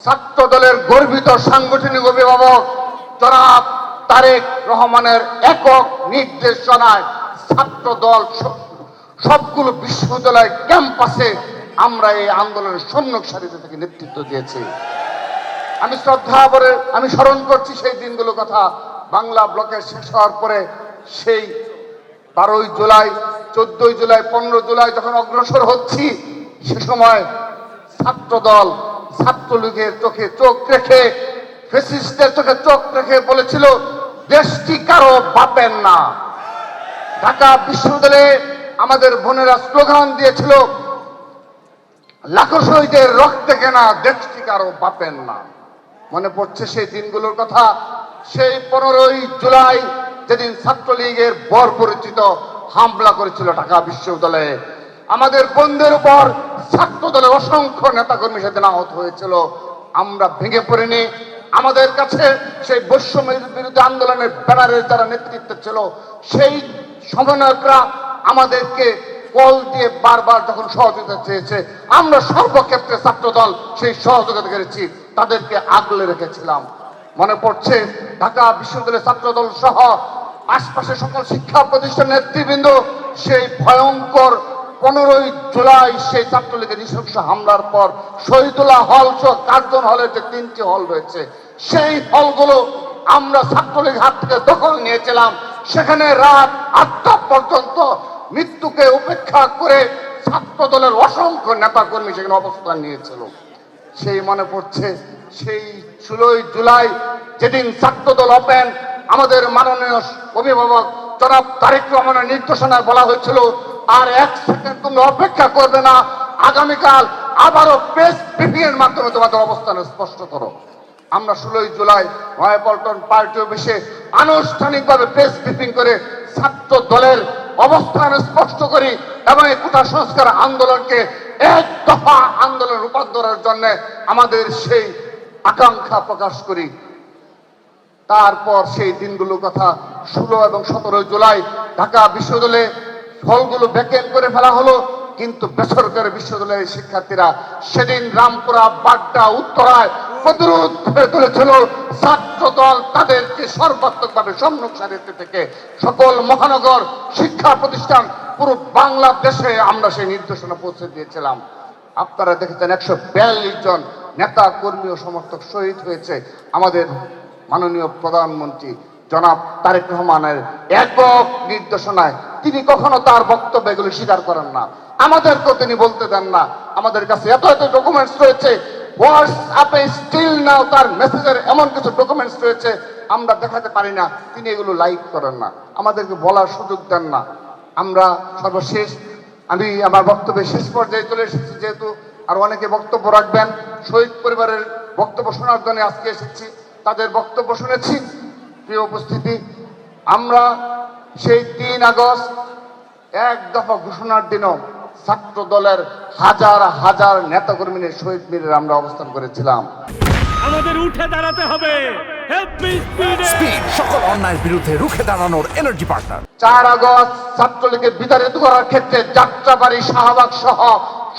ছাত্র দলের গর্বিত সাংগঠনিক অভিভাবক জনাব তারেক রহমানের একক নির্দেশনায় ছাত্র দল সবগুলো বিশ্ববিদ্যালয় ক্যাম্পাসে আমরা এই আন্দোলনের সম্মুখ সারিতে থেকে নেতৃত্ব দিয়েছি। আমি শ্রদ্ধা করে আমি স্মরণ করছি সেই দিনগুলো কথা। বাংলা ব্লকের শেষ হওয়ার পরে সেই 12ই জুলাই, 14ই জুলাই, 15 জুলাই যখন অগ্রসর হচ্ছি, সে সময় ছাত্র দল ছাত্রলীগের চোখে চোখ রেখে, ফ্যাসিস্টদের চোখে চোখ রেখে বলেছিল দেশটি কারো বাপের না। ঢাকা বিশ্ববিদ্যালয়ে আমাদের বোনেরা স্লোগান দিয়েছিল লাখো শহীদের রক্তে কেনা দেশটি কারো বাপের না। মনে পড়ছে সেই দিনগুলোর কথা। সেই 15ই জুলাই যেদিন ছাত্রলীগের বর্বরচিত হামলা করেছিল ঢাকা বিশ্ববিদ্যালয়ে, আমাদের বন্ধুদের উপর ছাত্র দলের অসংখ্য নেতাকর্মী সেদিন আহত হয়েছিল। আমরা ভেঙে পড়িনি। আমাদের কাছে সেই বৈষম্যের বিরুদ্ধে আন্দোলনের ব্যানারের যারা নেতৃত্ব ছিল, সেই সমন্বয়করা আমাদেরকে কল দিয়ে বারবার যখন সহযোগিতা চেয়েছে, আমরা সর্বক্ষেত্রে ছাত্রদল সেই সহযোগিতা করেছি, তাদেরকে আগলে রেখেছিলাম। মনে পড়ছে ঢাকা বিশ্ববিদ্যালয়ের ছাত্রদল সহ আশপাশের সকল শিক্ষা প্রতিষ্ঠানের নেতৃবৃন্দ সেই ভয়ঙ্কর 15ই জুলাই সেই ছাত্রলীগের নৃশংস হামলার পর শহীদুল্লাহ হল সহ কার্জন হলের যে 3টি হল রয়েছে, সেই হলগুলো আমরা ছাত্রলীগ হাত থেকে দখল নিয়েছিলাম। সেখানে রাত 8টা পর্যন্ত মৃত্যুকে উপেক্ষা করে ছাত্র দলের অসংখ্য নেতাকর্মী সেখানে অবস্থান নিয়েছিল। সেই মনে পড়ছে সেই 16ই জুলাই যেদিন ছাত্রদল ওপেন, আমাদের মাননীয় অভিভাবক জনাব তারেক রহমানের নির্দেশনায় বলা হয়েছিল আর 1 সেকেন্ড তুমি অপেক্ষা করবে না, আগামীকাল আবারও প্রেস ব্রিফিং এর মাধ্যমে তোমাদের অবস্থান স্পষ্ট করো। আমরা 16ই জুলাই নয়াপল্টন পার্টি অফিসে আনুষ্ঠানিকভাবে প্রেস ব্রিফিং করে ছাত্র দলের অবস্থান স্পষ্ট করি এবং এই কোটা সংস্কার আন্দোলনকে এক দফা আন্দোলন রূপান্তরের জন্য আমাদের সেই আকাঙ্ক্ষা প্রকাশ করি। তারপর সেই দিনগুলোর কথা 16 এবং 17 জুলাই ঢাকা বিশ্ববিদ্যালয়ে হলগুলো ভ্যাকেন্ট করে ফেলা হলো, কিন্তু বেসরকারি বিশ্ববিদ্যালয়ের শিক্ষার্থীরা সেদিন রামপুরা, বাড্ডা, উত্তরায় প্রতিরোধ করে তুলেছিল। ছাত্র দল তাদেরকে সর্বাত্মকভাবে সম্মুখ সারিতে থেকে সকল মহানগর শিক্ষা প্রতিষ্ঠান পুরো বাংলাদেশে আমরা সেই নির্দেশনা পৌঁছে দিয়েছিলাম। আপনারা দেখেছেন 142 জন নেতা কর্মী ও সমর্থক শহীদ হয়েছে আমাদের মাননীয় প্রধানমন্ত্রী জনাব তারেক রহমানের একক নির্দেশনায়। তিনি কখনো তার বক্তব্য এগুলো স্বীকার করেন না, আমাদেরকেও তিনি বলতে দেন না। আমাদের কাছে এত এত ডকুমেন্টস রয়েছে, হোয়াটসঅ্যাপে স্টিল নাও তার মেসেজের এমন কিছু ডকুমেন্টস রয়েছে আমরা দেখাতে পারি না। তিনি এগুলো লাইক করেন না, আমাদেরকে বলার সুযোগ দেন না। আমরা সর্বশেষ আমি আমার বক্তব্যের শেষ পর্যায়ে চলে এসেছি, যেহেতু আর অনেকে বক্তব্য রাখবেন। শহীদ পরিবারের বক্তব্য শোনার জন্য আজকে এসেছি, তাদের বক্তব্য শুনেছি। প্রিয় উপস্থিতি, আমরা সেই 3 আগস্ট এক দফা ঘোষণার দিনও ছাত্র দলের হাজার হাজার নেতাকর্মী নিয়ে শহীদ মিনারে আমরা অবস্থান করেছিলাম। আমাদের উঠে দাঁড়াতে হবে। স্পিড সকল অন্যায়ের বিরুদ্ধে রুখে দাঁড়ানোর এনার্জি পার্টনার। 4 আগস্ট ছাত্রলীগকে বিতাড়িত করার ক্ষেত্রে যাত্রাবাড়ি, শাহবাগ সহ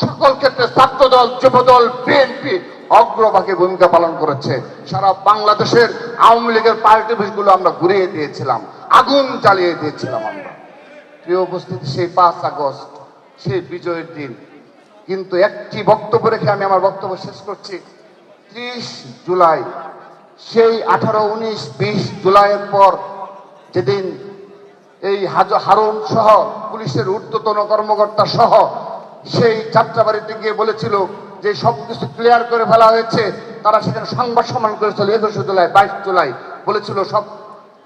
সকল ক্ষেত্রে ছাত্রদল, যুবদল, বিএনপি অগ্রভাগে ভূমিকা পালন করেছে। সারা বাংলাদেশের আওয়ামী লীগের পার্টি অফিসগুলো আমরা ঘুরিয়ে দিয়েছিলাম, আগুন জ্বালিয়ে দিয়েছিলাম আমরা। প্রিয় উপস্থিতি, সেই 5 আগস্ট সেই বিজয়ের দিন, কিন্তু একটি বক্তব্য রেখে আমি আমার বক্তব্য শেষ করছি। 30 জুলাই সেই 18, 19, 20 জুলাইয়ের পর যেদিন এই হারুন সহ পুলিশের ঊর্ধ্বতন কর্মকর্তা সহ সেই যাত্রাবাড়িতে গিয়ে বলেছিল যে সবকিছু ক্লিয়ার করে ফেলা হয়েছে, তারা সেখানে সংবাদ সম্মেলন করেছিল 21 জুলাই, 22 জুলাই বলেছিল সব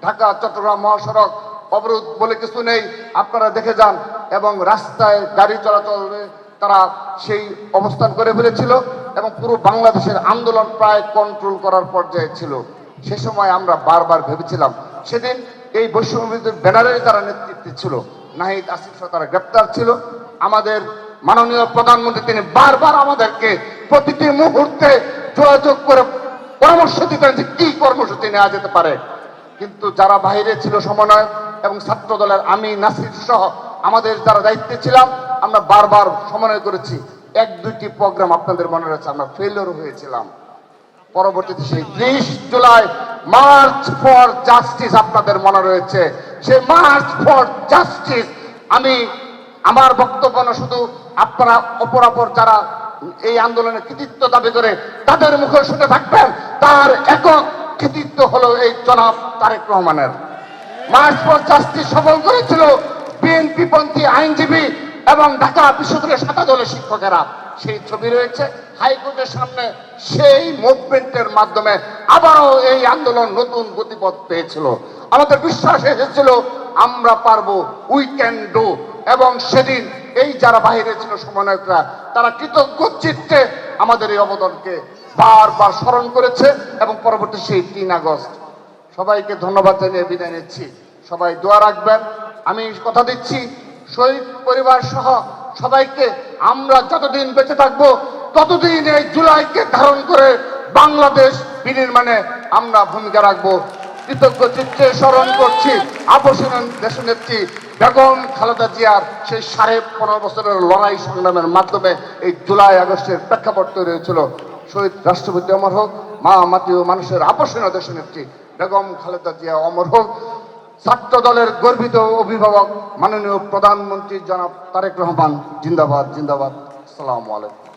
ঢাকা চট্টগ্রাম মহাসড়ক অবরোধ বলে কিছু নেই, আপনারা দেখে যান। এবং রাস্তায় গাড়ি চলাচলে তারা সেই অবস্থান করে ফেলেছিল এবং পুরো বাংলাদেশের আন্দোলন প্রায় কন্ট্রোল করার পর্যায়ে ছিল। সে সময় আমরা বারবার ভেবেছিলাম, সেদিন এই বৈষম্য ব্যানারের যারা নেতৃত্বে ছিল, নাহিদ আসিফ সহ তারা গ্রেপ্তার ছিল। আমাদের মাননীয় প্রধানমন্ত্রী তিনি বারবার আমাদেরকে প্রতিটি মুহূর্তে যোগাযোগ করে পরামর্শ দিতেন যে কি কর্মসূচি নেওয়া যেতে পারে। কিন্তু যারা বাইরে ছিল সমন্বয় এবং ছাত্র দলের আমি, নাসির সহ আমাদের যারা দায়িত্বে ছিলাম, আমরা বারবার সমন্বয় করেছি। 1-2টি প্রোগ্রাম আপনাদের মনে রয়েছে আমরা ফেলিওর হয়েছিলাম। পরবর্তীতে সেই 30 জুলাই মার্চ ফর জাস্টিস আপনাদের মনে রয়েছে। সেই মার্চ ফর জাস্টিস আমি আমার বক্তব্য না, শুধু আপনারা অপরাপর যারা এই আন্দোলনের কৃতিত্ব দাবি করে তাদের মুখে শুনে থাকবেন, তার একক কৃতিত্ব হলো এই জনাব তারেক রহমানের। মার্চ ফর জাস্টিস সফল করেছিল বিএনপি পন্থী আইনজীবী এবং ঢাকা বিশ্ববিদ্যালয়ের 7 দলের শিক্ষকেরা। সেই ছবি রয়েছে হাইকোর্টের সামনে। সেই মুভমেন্টের মাধ্যমে আবারও এই আন্দোলন নতুন গতিপথ পেয়েছিল। আমাদের বিশ্বাস এসেছিল আমরা পারবো, উই ক্যান ডু। এবং সেদিন এই যারা বাইরে ছিল সমন্বয়করা, তারা কৃতজ্ঞ চিত্তে আমাদের এই অবদানকে বারবার স্মরণ করেছে এবং পরবর্তী সেই 3 আগস্ট। সবাইকে ধন্যবাদ জানিয়ে বিদায় নিচ্ছি। সবাই দোয়া রাখবেন। আমি কথা দিচ্ছি শহীদ পরিবার সহ সবাইকে আমরা যতদিন বেঁচে থাকবো ততদিন এই জুলাইকে ধারণ করে বাংলাদেশ বিনির্মাণে আমরা ভূমিকা রাখবো। কৃতজ্ঞ চিত্তে স্মরণ করছি আপসীন দেশনেত্রী বেগম খালেদা জিয়ার সেই 15.5 বছরের লড়াই সংগ্রামের মাধ্যমে এই জুলাই আগস্টের প্রেক্ষাপট তৈরি হয়েছিল। শহীদ রাষ্ট্রপতি অমর হোক, মা মাটি ও মানুষের আপসীন দেশনেত্রী বেগম খালেদা জিয়া অমর হোক। ছাত্র দলের গর্বিত অভিভাবক মাননীয় প্রধানমন্ত্রী জনাব তারেক রহমান জিন্দাবাদ, জিন্দাবাদ। আসসালামু আলাইকুম।